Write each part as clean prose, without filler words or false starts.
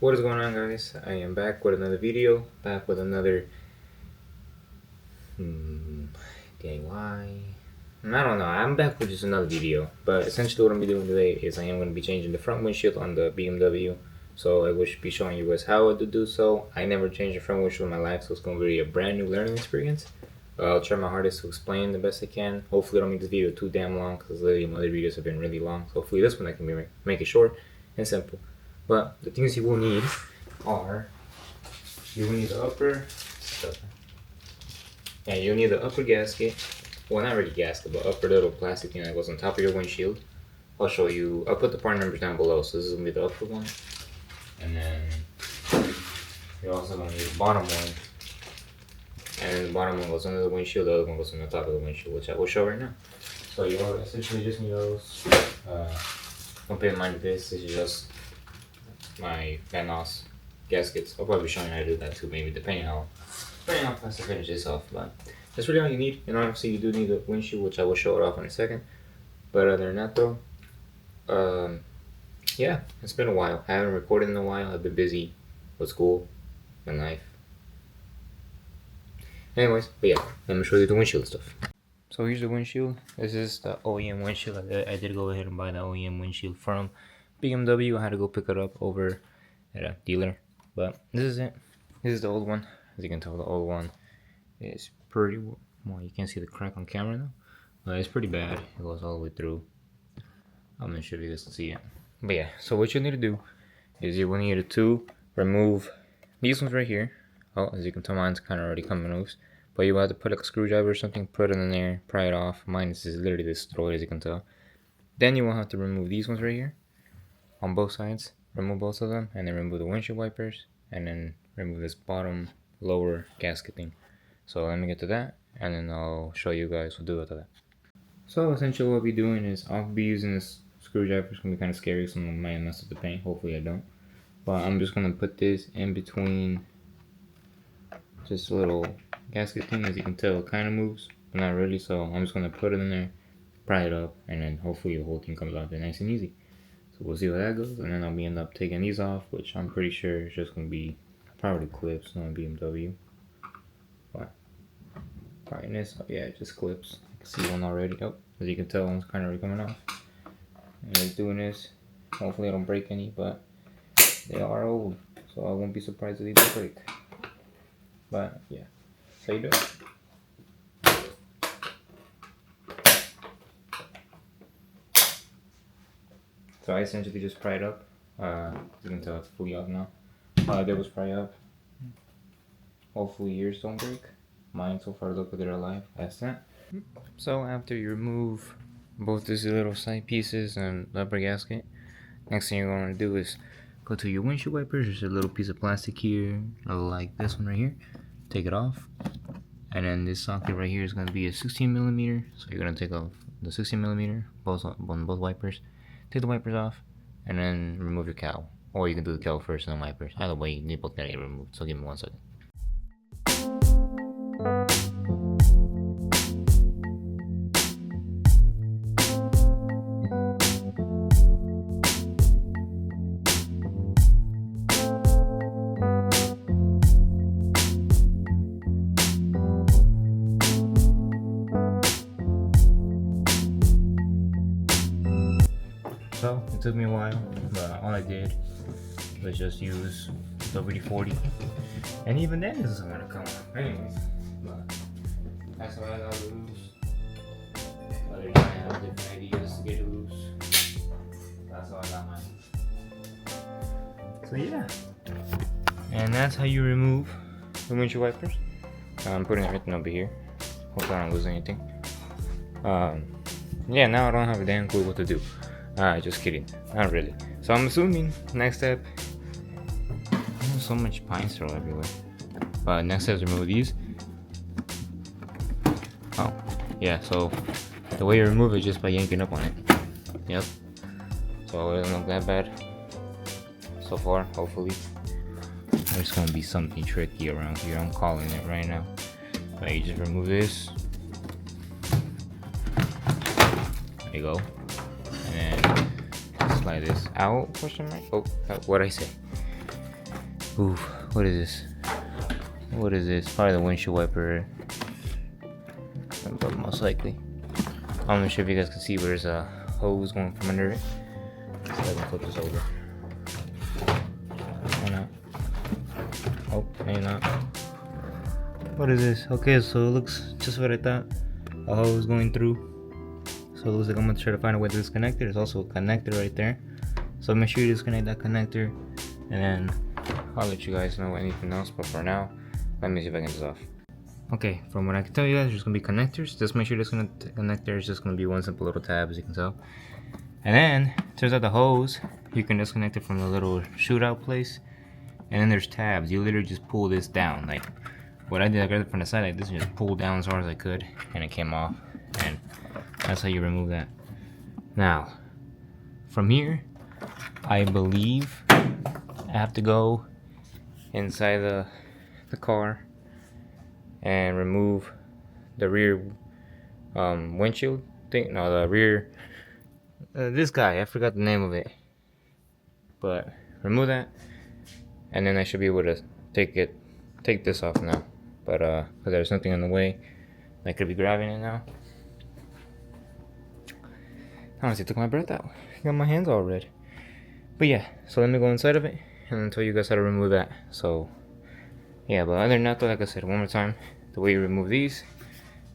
What is going on, guys? I am back with another video, back with another dang, why? I don't know. I'm back with just another video, but essentially what I'm gonna be doing today is I am gonna be changing the front windshield on the BMW. So I will be showing you guys how to do so. I never changed the front windshield in my life, so it's gonna be a brand new learning experience. I'll try my hardest to explain the best I can. Hopefully I don't make this video too damn long, because literally my other videos have been really long. So hopefully this one I can make it short and simple. But the things you will need are, you will need the upper stuff. Yeah, you'll need the upper gasket. Well, not really gasket, but upper little plastic thing that goes on top of your windshield. I'll show you. I'll put the part numbers down below. So this is gonna be the upper one, and then you're also gonna need the bottom one. And then the bottom one goes under the windshield. The other one goes on the top of the windshield, which I will show right now. So you'll essentially just need those. Don't pay mind to this. This is just my Vanos gaskets. I'll probably be showing you how to do that too, maybe depending how fast I finish this off. But that's really all you need. And obviously you do need the windshield, which I will show it off in a second. But other than that though, yeah, it's been a while. I haven't recorded in a while. I've been busy with school and life. Anyways, but yeah, let me show you the windshield stuff. So here's the windshield. This is the OEM windshield. I did go ahead and buy the OEM windshield from BMW. I had to go pick it up over at a dealer. But this is it. This is the old one. As you can tell, the old one is pretty, well, you can't see the crack on camera though. But it's pretty bad. It goes all the way through. I'm not sure if you guys can see it. But yeah, so what you need to do is you will need to remove these ones right here. Oh, as you can tell, mine's kind of already coming loose. But you will have to put like a screwdriver or something, put it in there, pry it off. Mine is literally destroyed, as you can tell. Then you will have to remove these ones right here on both sides. Remove both of them, and then remove the windshield wipers, and then remove this bottom lower gasket thing. So let me get to that, and then I'll show you guys what to do after that. So essentially what I'll be doing is I'll be using this screwdriver. It's gonna be kind of scary, so I might mess up the paint. Hopefully I don't. But I'm just gonna put this in between just a little gasket thing. As you can tell, it kind of moves, but not really. So I'm just gonna put it in there, pry it up, and then hopefully the whole thing comes out there nice and easy. So we'll see how that goes, and then I'll end up taking these off, which I'm pretty sure is just gonna be probably clips, not BMW. But brightness, oh yeah, just clips. I can see one already. Oh, as you can tell, one's kind of already coming off. And just doing this. Hopefully I don't break any, but they are old, so I won't be surprised if they do break. But yeah, so you do it. So I essentially just pry it up. As you can tell, it's fully off now. All I did was pry up. Hopefully yours don't break. Mine so far look like they're alive. That's that. So after you remove both these little side pieces and the upper gasket, next thing you're going to do is go to your windshield wipers. There's a little piece of plastic here, like this one right here. Take it off. And then this socket right here is going to be a 16mm. So you're going to take off the 16mm on both wipers. Take the wipers off, and then remove your cowl. Or you can do the cowl first and then wipers. Either way, you both gotta get removed. So give me 1 second. So it took me a while, but all I did was just use WD-40, and even then this isn't gonna come out. Anyways, but that's how I got it loose. Other guy have different ideas to get it loose. That's how I got mine. So yeah, and that's how you remove the windshield wipers. I'm putting everything over here. Hopefully I don't lose anything. Yeah, now I don't have a damn clue what to do. Just kidding, not really. So I'm assuming next step, there's so much pine straw everywhere. But next step is remove these. Oh, yeah, so the way you remove it is just by yanking up on it. Yep. So it doesn't look that bad so far, hopefully. There's gonna be something tricky around here, I'm calling it right now. But you just remove this. There you go. And then slide this out, question mark. Oh, what'd I say? Ooh, what is this? What is this? Probably the windshield wiper, but most likely. I'm not sure if you guys can see, but there's a hose going from under it. So I can flip this over. Or not. Oh, maybe not. What is this? Okay, so it looks just what I thought. A hose going through. So it looks like I'm gonna try to find a way to disconnect it. There's also a connector right there. So make sure you disconnect that connector, and then I'll let you guys know anything else. But for now, let me see if I can get this off. Okay, from what I can tell you guys, there's gonna be connectors. Just make sure this connector is just gonna be one simple little tab, as you can tell. And then turns out the hose, you can disconnect it from the little shootout place. And then there's tabs. You literally just pull this down. Like what I did, I grabbed it from the side like this and just pulled down as hard as I could, and it came off. And that's how you remove that. Now, from here, I believe I have to go inside the car and remove the rear windshield thing. No, the rear. This guy, I forgot the name of it. But remove that, and then I should be able to take this off now. But because there's nothing in the way, I could be grabbing it now. Honestly, took my breath out. Got my hands all red. But yeah, so let me go inside of it and then tell you guys how to remove that. So yeah, but other than that, though, like I said one more time, the way you remove these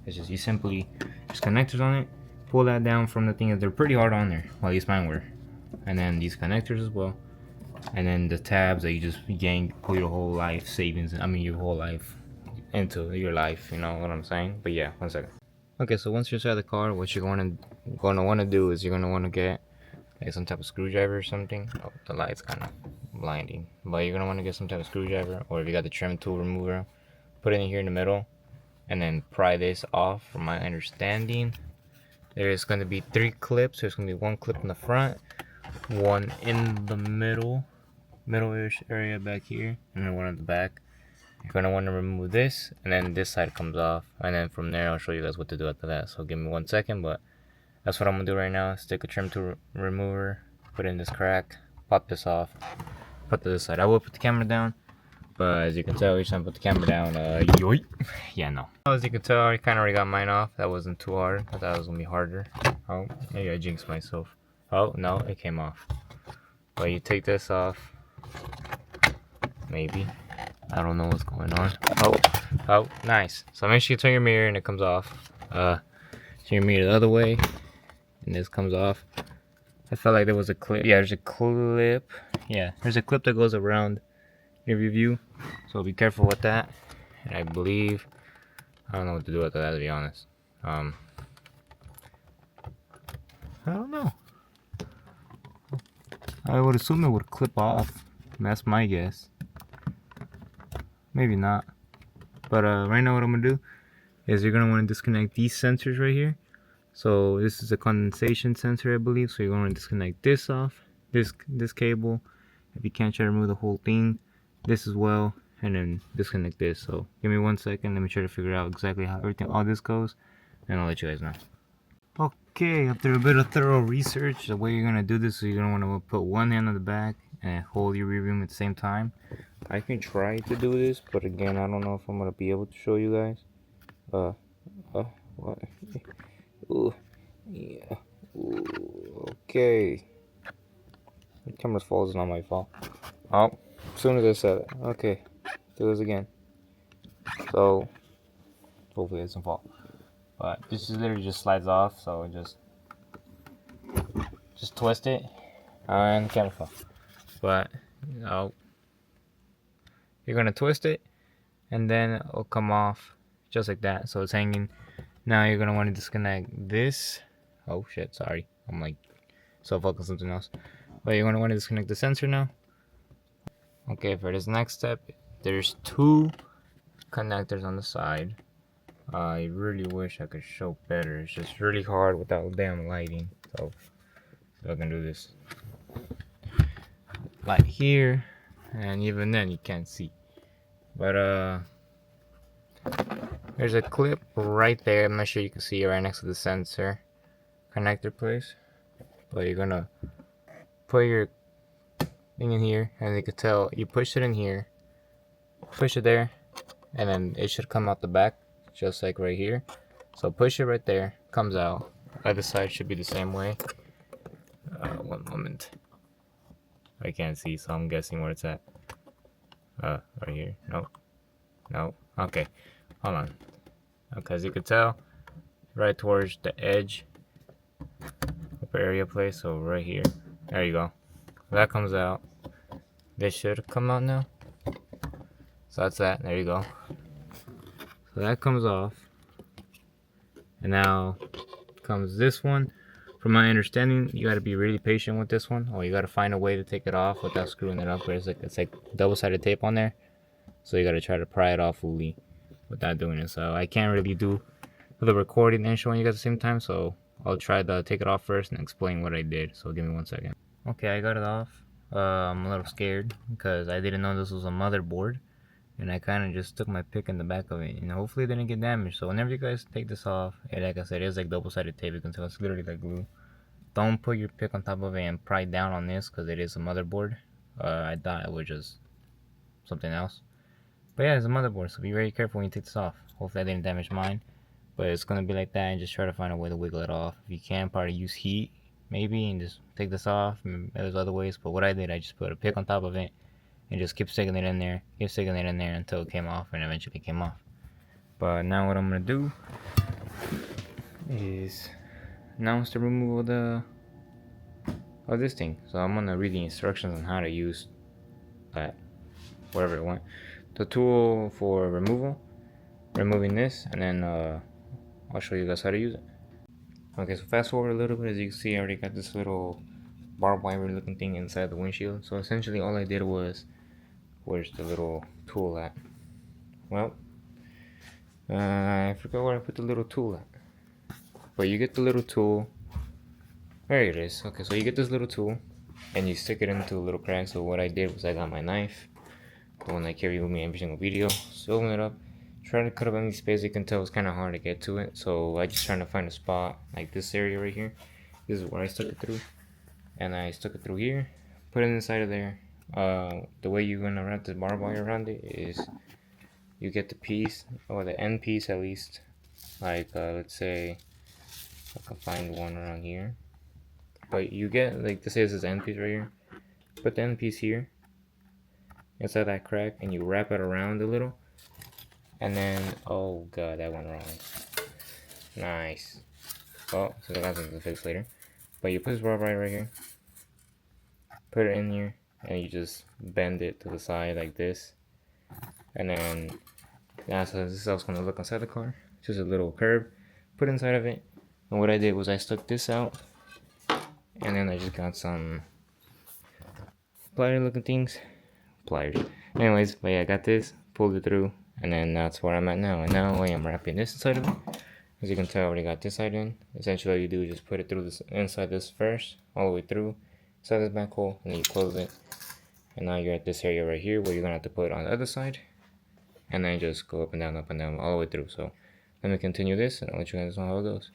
is just you simply just connectors on it, pull that down from the thing. They're pretty hard on there, well, at least mine were. And then these connectors as well, and then the tabs that you just pull your whole life savings, your whole life into your life, you know what I'm saying? But yeah, one second. Okay, so once you're inside the car, what you're going to want to do is you're going to want to get like some type of screwdriver or something. Oh, the light's kind of blinding, but you're going to want to get some type of screwdriver, or if you got the trim tool remover, put it in here in the middle and then pry this off. From my understanding, there's going to be 3 clips. There's going to be 1 clip in the front, 1 in the middle-ish area back here, and then 1 at the back. You're going to want to remove this, and then this side comes off, and then from there I'll show you guys what to do after that. So give me 1 second, but that's what I'm going to do right now. Stick a trim tool remover, put in this crack, pop this off, put to this side. I will put the camera down, but as you can tell, each time I put the camera down, yoink. Yeah, no. As you can tell, I kind of already got mine off. That wasn't too hard. I thought it was going to be harder. Oh, maybe I jinxed myself. Oh, no, it came off. But you take this off. Maybe. I don't know what's going on. Oh, nice. So make sure you turn your mirror and it comes off. Turn your mirror the other way and this comes off. I felt like there was a clip. Yeah, there's a clip. Yeah, there's a clip that goes around your view. So be careful with that. And I believe, I don't know what to do with that, to be honest. I don't know. I would assume it would clip off. That's my guess. Maybe not. But right now what I'm gonna do is you're gonna want to disconnect these sensors right here. So this is a condensation sensor, I believe. So you're gonna disconnect this off, this cable. If you can't, try to remove the whole thing. This as well, and then disconnect this. So give me 1 second. Let me try to figure out exactly how all this goes, and I'll let you guys know. Okay, after a bit of thorough research, the way you're gonna do this is you're gonna want to put one hand on the back and hold your rear view at the same time. I can try to do this, but again, I don't know if I'm gonna be able to show you guys. What? Ooh, yeah. Ooh, okay. The camera's fault is not my fault. Oh, as soon as I said it. Okay, do this again. So, hopefully it doesn't fall. But this is literally just slides off, so just twist it, and the camera fell. But you're gonna twist it, and then it'll come off just like that. So it's hanging. Now you're gonna want to disconnect this. Oh shit! Sorry, I'm like so focused on something else. But you're gonna want to disconnect the sensor now. Okay, for this next step, there's 2 connectors on the side. I really wish I could show better. It's just really hard without damn lighting. So I can do this. Light here, and even then you can't see. But there's a clip right there. I'm not sure you can see it right next to the sensor connector place. But you're gonna put your thing in here, and you can tell you push it in here, push it there, and then it should come out the back, just like right here. So push it right there, comes out. Other side should be the same way. One moment. I can't see, so I'm guessing where it's at. Right here. No. Okay, hold on. Okay, as you can tell, right towards the edge, upper area place. So right here. There you go. That comes out. This should come out now. So that's that. There you go. So that comes off. And now comes this one. From my understanding, you gotta be really patient with this one, or you gotta find a way to take it off without screwing it up. Where it's like double-sided tape on there, so you gotta try to pry it off fully without doing it. So I can't really do the recording and showing you guys at the same time, so I'll try to take it off first and explain what I did. So give me 1 second. Okay, I got it off. I'm a little scared because I didn't know this was a motherboard, and I kind of just took my pick in the back of it, and hopefully it didn't get damaged. So whenever you guys take this off, like I said, it's like double-sided tape. You can tell it's literally like glue. Don't put your pick on top of it and pry down on this because it is a motherboard. I thought it was just something else, but yeah, it's a motherboard, so be very careful when you take this off. Hopefully I didn't damage mine, but it's gonna be like that, and just try to find a way to wiggle it off. If you can, probably use heat maybe and just take this off. There's other ways, but what I did, I just put a pick on top of it and just keep sticking it in there, until it came off, and eventually came off. But now what I'm gonna do is now it's the removal of this thing. So I'm gonna read the instructions on how to use that, whatever I want. The tool for removing this, and then I'll show you guys how to use it. Okay, so fast forward a little bit. As you can see, I already got this little barbed wire looking thing inside the windshield. So essentially all I did was, where's the little tool at? Well, I forgot where I put the little tool at. But you get the little tool. There it is. Okay, so you get this little tool and you stick it into a little crack. So what I did was I got my knife, the one I carry with me every single video, so open it up, try to cut up any space. You can tell it's kind of hard to get to it, so I just trying to find a spot like this area right here. This is where I stuck it through, and I stuck it through here, put it inside of there. The way you're gonna wrap the barbed wire around it is you get the piece, or the end piece at least, like let's say I can find one around here. But you get, like, this is end piece right here. Put the end piece here inside that crack, and you wrap it around a little, and then, oh god, that went wrong. Nice. Oh, so that's something to fix later. But you put this rubber right here, put it in here, and you just bend it to the side like this, and then that's how this is how it's gonna look inside the car. Just a little curve, put inside of it. And what I did was I stuck this out, and then I just got some pliers looking things. Pliers. Anyways, but yeah, I got this, pulled it through, and then that's where I'm at now. And now I am wrapping this inside of it. As you can tell, I already got this side in. Essentially all you do is just put it through this, inside this first, all the way through, inside this back hole, and then you close it. And now you're at this area right here where you're gonna have to put it on the other side. And then just go up and down, all the way through. So let me continue this, and I'll let you guys know how it goes.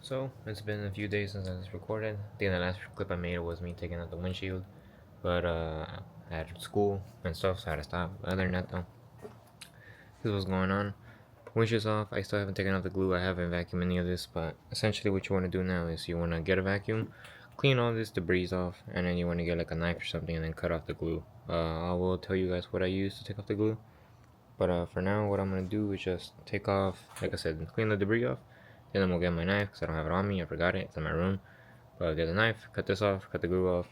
So it's been a few days since I just recorded. I think the last clip I made was me taking out the windshield, but I had school and stuff, so I had to stop. Other than that, though, this is what's going on. Windshield's off. I still haven't taken out the glue. I haven't vacuumed any of this, but essentially what you want to do now is you want to get a vacuum, clean all this debris off, and then you want to get like a knife or something and then cut off the glue. I will tell you guys what I use to take off the glue, but for now what I'm going to do is just take off, like I said, clean the debris off. Then I'm gonna get my knife because I don't have it on me. I forgot it. It's in my room. But I'll get the knife, cut this off, cut the glue off,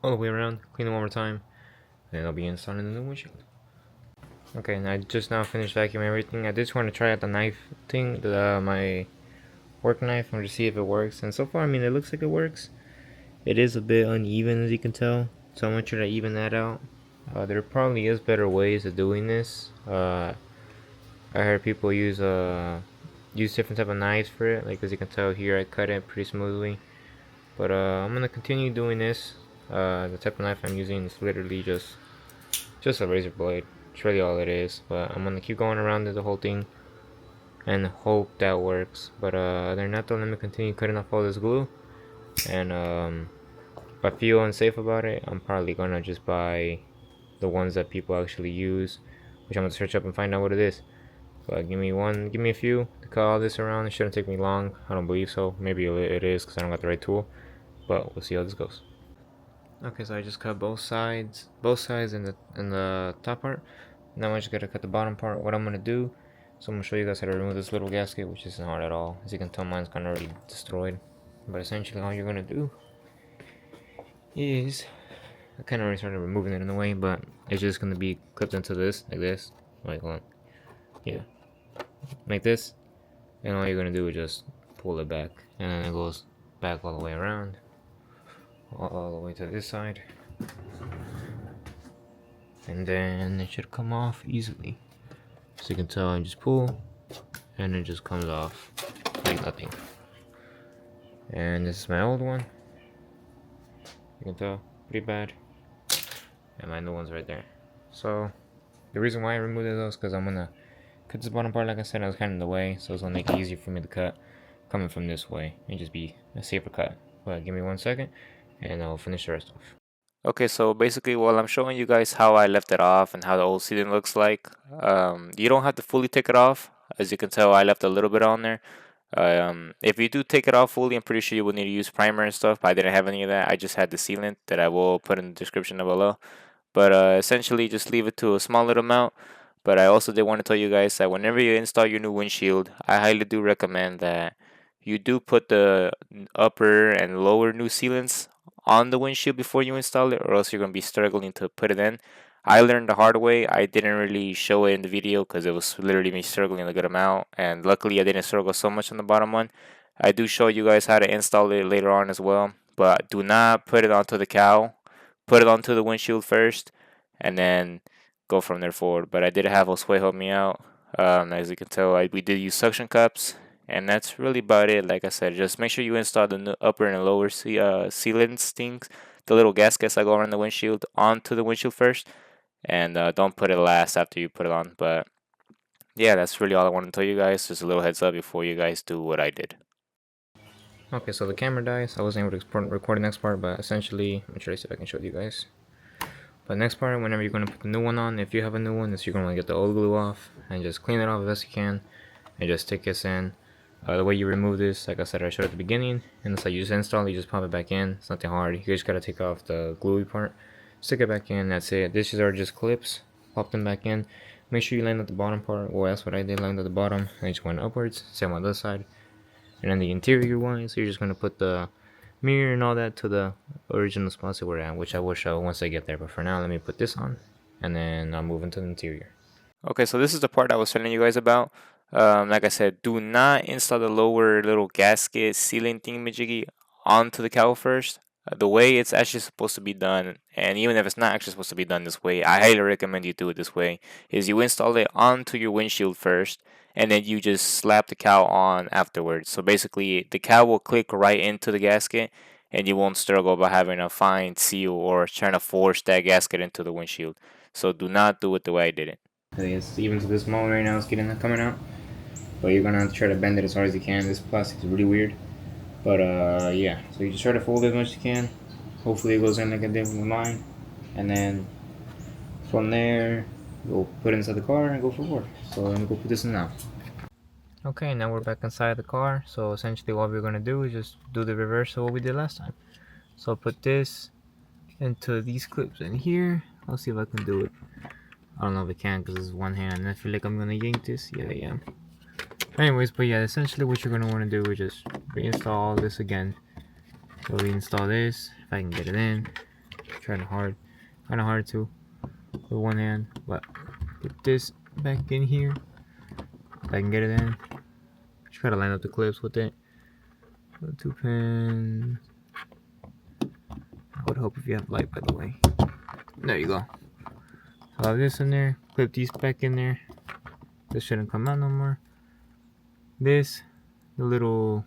all the way around, clean it one more time, and then I'll be installing the new windshield. Okay, and I just now finished vacuuming everything. I just want to try out the knife thing, my work knife, and to see if it works. And so far, I mean, it looks like it works. It is a bit uneven, as you can tell, so I want you to even that out. There probably is better ways of doing this. I heard people use different type of knives for it. Like as you can tell here, I cut it pretty smoothly. But I'm gonna continue doing this. The type of knife I'm using is literally just a razor blade. It's really all it is. But I'm gonna keep going around the whole thing and hope that works. But other than that though, let me continue cutting off all this glue. And if I feel unsafe about it, I'm probably gonna just buy the ones that people actually use, which I'm gonna search up and find out what it is. But give me a few to cut all this around. It shouldn't take me long. I don't believe so. Maybe it is because I don't got the right tool. But we'll see how this goes. Okay, so I just cut both sides in the top part. Now I just gotta cut the bottom part. What I'm gonna do, so I'm gonna show you guys how to remove this little gasket, which isn't hard at all. As you can tell, mine's kind of already destroyed. But essentially, all you're gonna do is, I kind of already started removing it in a way, but it's just gonna be clipped into this, like this. Like, hold on. Yeah, like this. And all you're gonna do is just pull it back, and then it goes back all the way around, all the way to this side, and then it should come off easily. So you can tell, I just pull, and it just comes off like nothing. And this is my old one. You can tell, pretty bad. And my new one's right there. So the reason why I removed it though is because I'm gonna cut this bottom part. Like I said, I was kind of in the way, so it's gonna make it easier for me to cut coming from this way and just be a safer cut. But give me 1 second and I'll finish the rest off. Okay, so basically while I'm showing you guys how I left it off and how the old sealing looks like, you don't have to fully take it off. As you can tell, I left a little bit on there. If you do take it off fully, I'm pretty sure you will need to use primer and stuff, but I didn't have any of that. I just had the sealant that I will put in the description below. But essentially just leave it to a small little amount. But I also did want to tell you guys that whenever you install your new windshield, I highly do recommend that you do put the upper and lower new sealants on the windshield before you install it, or else you're going to be struggling to put it in. I learned the hard way. I didn't really show it in the video because it was literally me struggling a good amount, and luckily I didn't struggle so much on the bottom one. I do show you guys how to install it later on as well, but do not put it onto the cowl. Put it onto the windshield first, and then go from there forward. But I did have Josue help me out. As you can tell, we did use suction cups, and that's really about it. Like I said, just make sure you install the upper and lower sealants things, the little gaskets that go around the windshield, onto the windshield first, and don't put it last after you put it on. But yeah, that's really all I want to tell you guys. Just a little heads up before you guys do what I did. Okay, so the camera dies. I wasn't able to record the next part, but essentially, I'm trying to see if I can show you guys. But next part, whenever you're going to put the new one on, if you have a new one, you're going to get the old glue off and just clean it off as best you can and just stick this in. The way you remove this, like I said, I showed at the beginning, and it's like you just install it, you just pop it back in. It's nothing hard. You just got to take off the gluey part, stick it back in, that's it. These are just clips. Pop them back in. Make sure you land at the bottom part. Well, that's what I did, land at the bottom. I just went upwards, same on this side. And then the interior one, so you're just going to put the mirror and all that to the original spots that we're at, which I will show once I get there. But for now, let me put this on, and then I'll move into the interior. Okay, so this is the part I was telling you guys about. Like I said, do not install the lower little gasket sealing thingamajiggy onto the cowl first. The way it's actually supposed to be done, and even if it's not actually supposed to be done this way, I highly recommend you do it this way, is you install it onto your windshield first, and then you just slap the cowl on afterwards. So basically, the cowl will click right into the gasket, and you won't struggle about having a fine seal or trying to force that gasket into the windshield. So do not do it the way I did it. It's even to this moment right now, it's coming out. But you're gonna have to try to bend it as hard as you can. This plastic is really weird. But yeah, so you just try to fold it as much as you can. Hopefully it goes in like I did with mine. And then from there, we'll put it inside the car and go for work. So let me go put this in now. Okay, now we're back inside the car. So essentially what we're gonna do is just do the reverse of what we did last time. So I'll put this into these clips in here. I'll see if I can do it. I don't know if I can because it's one hand. I feel like I'm gonna yank this. Yeah, I am. Anyways, but yeah, essentially what you're gonna want to do is just reinstall this again. So reinstall this, if I can get it in. Kind of hard to with one hand, but put this back in here. If I can get it in. Just gotta line up the clips with it. 2 pins. I would hope if you have light, by the way. There you go. So I have this in there. Clip these back in there. This shouldn't come out no more. This, the little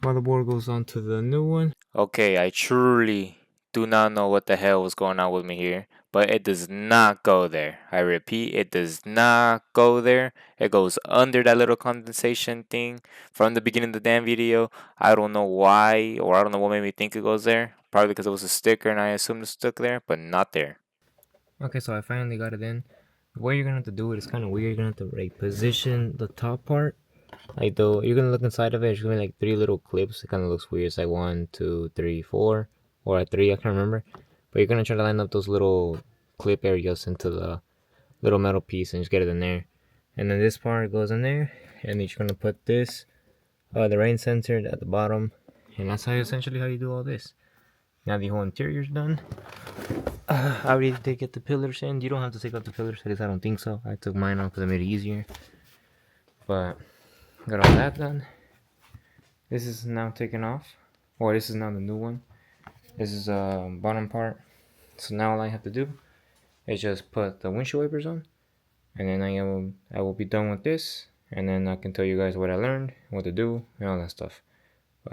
motherboard goes onto the new one. Okay, I truly do not know what the hell was going on with me here, but it does not go there. I repeat, it does not go there. It goes under that little condensation thing from the beginning of the damn video. I don't know why, or I don't know what made me think it goes there. Probably because it was a sticker and I assumed it stuck there, but not there. Okay, so I finally got it in. The way you're gonna have to do it is kind of weird. You're gonna have to like position the top part. Like though, you're gonna look inside of it. It's gonna be like 3 little clips. It kind of looks weird. It's like 1, 2, 3, 4, or 3. I can't remember. But you're gonna try to line up those little clip areas into the little metal piece and just get it in there. And then this part goes in there, and you're gonna put this, the rain sensor at the bottom, and that's essentially how you do all this. Now the whole interior's done. I already did get the pillars in. You don't have to take out the pillars, at least I don't think so. I took mine off because it made it easier. But got all that done. This is now taken off, or this is now the new one. This is bottom part. So now all I have to do is just put the windshield wipers on, and then I will be done with this, and then I can tell you guys what I learned, what to do, and all that stuff.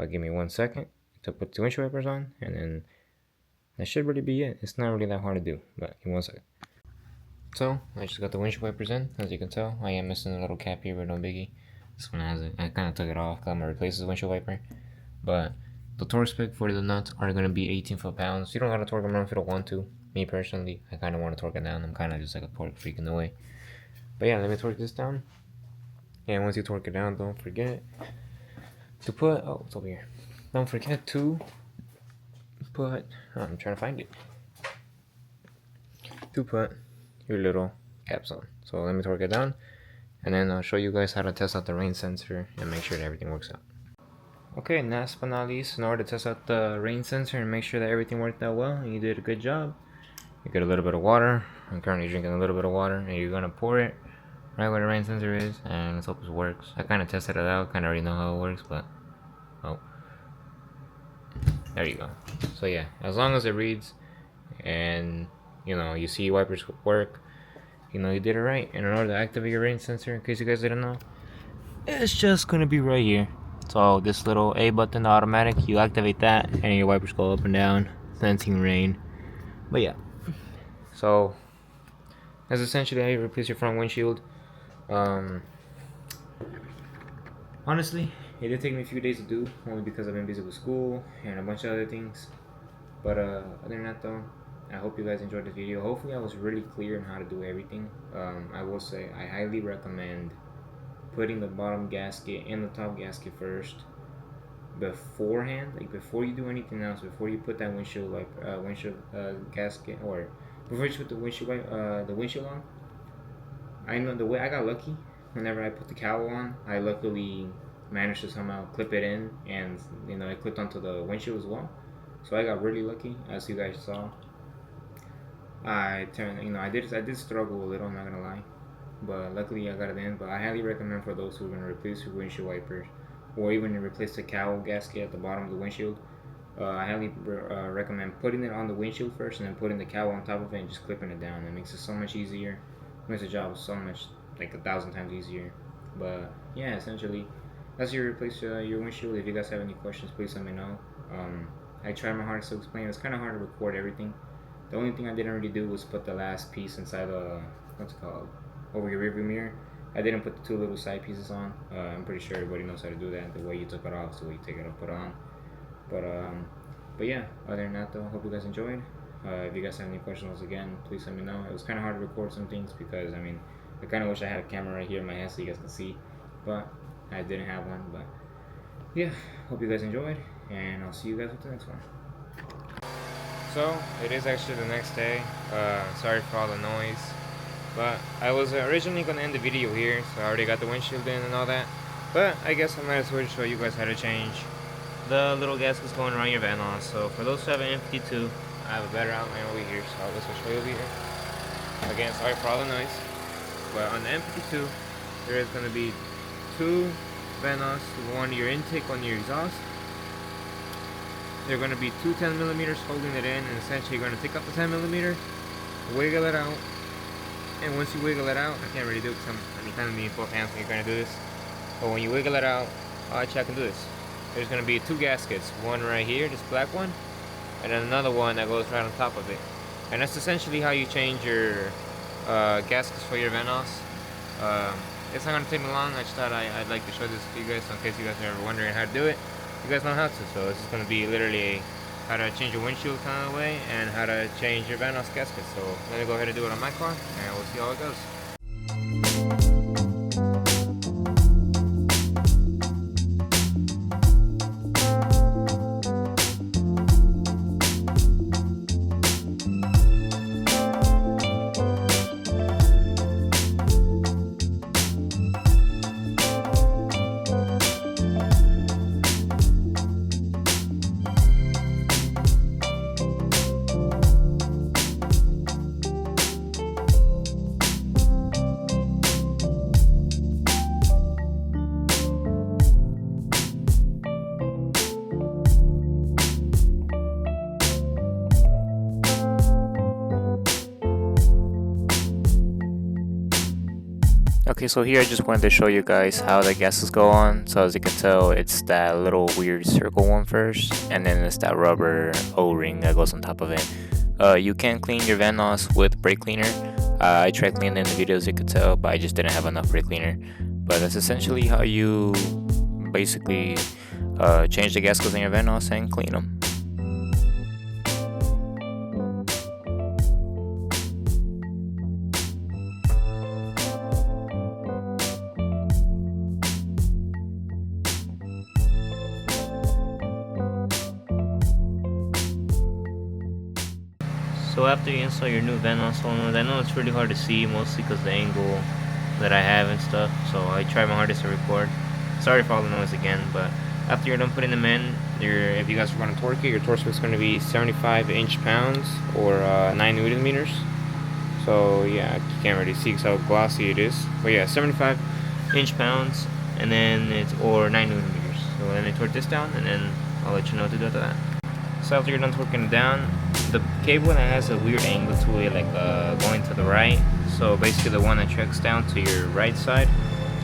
Give me 1 second to put the windshield wipers on, and then that should really be it. It's not really that hard to do, but give me 1 second. So I just got the windshield wipers in. As you can tell, I am missing a little cap here, but no biggie. This one has it. I kind of took it off because I'm gonna replace the windshield wiper. But the torque spec for the nuts are gonna be 18 foot-pounds. You don't gotta torque them around if you don't want to. Me personally, I kind of want to torque it down. I'm kind of just like a torque freak in the way. But yeah, let me torque this down. And once you torque it down, don't forget to put, oh, it's over here. Don't forget to put, I'm trying to find it. To put your little caps on. So let me torque it down, and then I'll show you guys how to test out the rain sensor and make sure that everything works out. Okay, last but not least, in order to test out the rain sensor and make sure that everything worked out well and you did a good job, you get a little bit of water. I'm currently drinking a little bit of water, and you're gonna pour it right where the rain sensor is, and let's hope this works. I kind of tested it out, kind of already know how it works, but oh, there you go. So yeah, as long as it reads and you know you see wipers work, you know you did it right. And in order to activate your rain sensor, in case you guys didn't know, it's just gonna be right here. So this little A button, automatic, you activate that and your wipers go up and down sensing rain. But yeah, so that's essentially how you replace your front windshield. Honestly, it did take me a few days to do, only because I've been busy with school and a bunch of other things. But other than that though, I hope you guys enjoyed this video. Hopefully I was really clear on how to do everything. I will say I highly recommend putting the bottom gasket and the top gasket first beforehand, like before you do anything else, before you put that windshield gasket, or before you put the windshield on. I know the way I got lucky. Whenever I put the cowl on, I luckily managed to somehow clip it in, and you know it clipped onto the windshield as well. So I got really lucky, as you guys saw. I did struggle a little, I'm not gonna lie, but luckily I got it in. But I highly recommend for those who are gonna replace your windshield wipers, or even replace the cowl gasket at the bottom of the windshield. I highly recommend putting it on the windshield first, and then putting the cowl on top of it and just clipping it down. It makes it so much easier. It makes the job so much, like 1,000 times easier. But yeah, essentially that's your replace your windshield. If you guys have any questions, please let me know. I tried my hardest to explain. It's kind of hard to record everything. The only thing I didn't really do was put the last piece inside the, what's it called, over your rearview mirror. I didn't put the 2 little side pieces on. I'm pretty sure everybody knows how to do that. The way you took it off, so you take it off, put it on. But yeah, other than that though, hope you guys enjoyed. If you guys have any questions, again, please let me know. It was kind of hard to record some things because, I mean, I kind of wish I had a camera right here in my hand so you guys can see, but I didn't have one. But yeah, hope you guys enjoyed, and I'll see you guys with the next one. So it is actually the next day. Sorry for all the noise, but I was originally gonna end the video here, so I already got the windshield in and all that. But I guess I might as well show you guys how to change the little gaskets going around your Vanos. So for those who have an M52, I have a better outline over here, so I'll just show you over here. Again, sorry for all the noise, but on the M52, there is going to be 2 Vanos, one your intake, on your exhaust. There are going to be 2 10mm holding it in, and essentially you're going to take up the 10mm, wiggle it out, and once you wiggle it out, I can't really do it because I'm kind of need both hands when you're going to do this, but when you wiggle it out, actually I can do this. There's going to be 2 gaskets, one right here, this black one, and then another one that goes right on top of it. And that's essentially how you change your gaskets for your Vanos. It's not going to take me long. I just thought I'd like to show this to you guys, so in case you guys are ever wondering how to do it, you guys know how to. So this is going to be literally how to change your windshield kind of way and how to change your Vanos gasket. So let me go ahead and do it on my car, and we'll see how it goes. Okay, so here I just wanted to show you guys how the gaskets go on. So as you can tell, it's that little weird circle one first, and then it's that rubber O-ring that goes on top of it. You can clean your Vanos with brake cleaner. I tried cleaning in the videos, you could tell, but I just didn't have enough brake cleaner. But that's essentially how you basically change the gaskets in your Vanos and clean them. So after you install your new Vanos solenoid, I know it's really hard to see, mostly because the angle that I have and stuff, so I try my hardest to record. Sorry for all the noise again, but after you're done putting them in, if you guys are going to torque it, your torque is going to be 75 inch-pounds or 9 newton meters. So yeah, you can't really see how glossy it is, but yeah, 75 inch-pounds, and then it's or 9 newton meters. So then I torque this down, and then I'll let you know what to do after that. So after you're done torquing it down, the cable that has a weird angle to it, like going to the right. So basically the one that tracks down to your right side,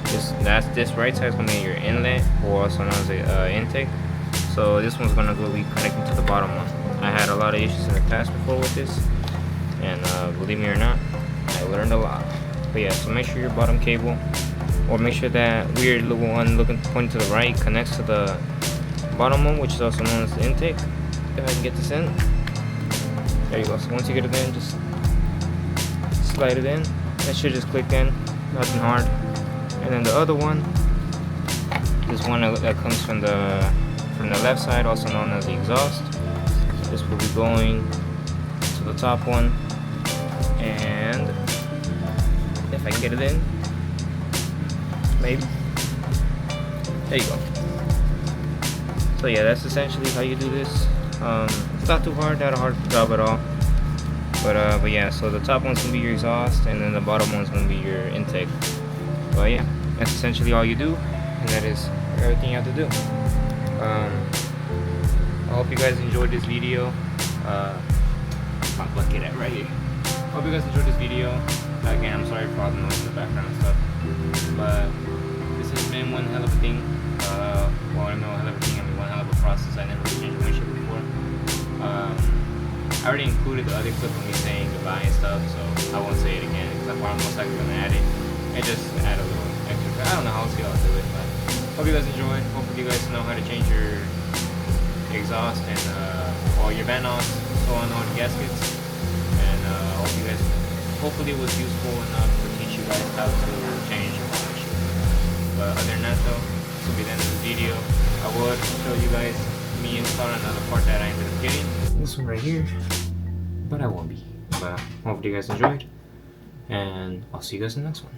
this right side is going to be your inlet, or also known as a intake. So this one's going to be connecting to the bottom one. I had a lot of issues in the past before with this, and believe me or not, I learned a lot. But yeah, so make sure your bottom cable, or make sure that weird little one pointing to the right connects to the bottom one, which is also known as the intake. Go ahead and get this in. There you go. So once you get it in, just slide it in. That should just click in, nothing hard. And then the other one, this one that comes from the left side, also known as the exhaust. This will be going to the top one, and if I can get it in, maybe. There you go. So yeah, that's essentially how you do this. It's not too hard, not a hard job at all. But yeah, so the top one's gonna be your exhaust, and then the bottom one's gonna be your intake. But yeah, that's essentially all you do, and that is everything you have to do. I hope you guys enjoyed this video. My bucket at right here. Hope you guys enjoyed this video. Again, I'm sorry for all the noise in the background and stuff, but this has been one hell of a thing. Well, I know hell of a thing. I mean, one hell of a process. I never really changed windshield before. I already included the other clip of me saying goodbye and stuff, so I won't say it again because I'm most likely gonna add it and just add a little extra. I don't know how else I'll do it, but hope you guys enjoyed. Hopefully you guys know how to change your exhaust and or your Vanos solenoid gaskets. And hopefully it was useful enough to teach you guys how to change your windshield. But other than that though, this will be the end of the video. I would show you guys me installing another part that I ended up getting. This one right here, but I won't be. But hopefully you guys enjoyed, and I'll see you guys in the next one.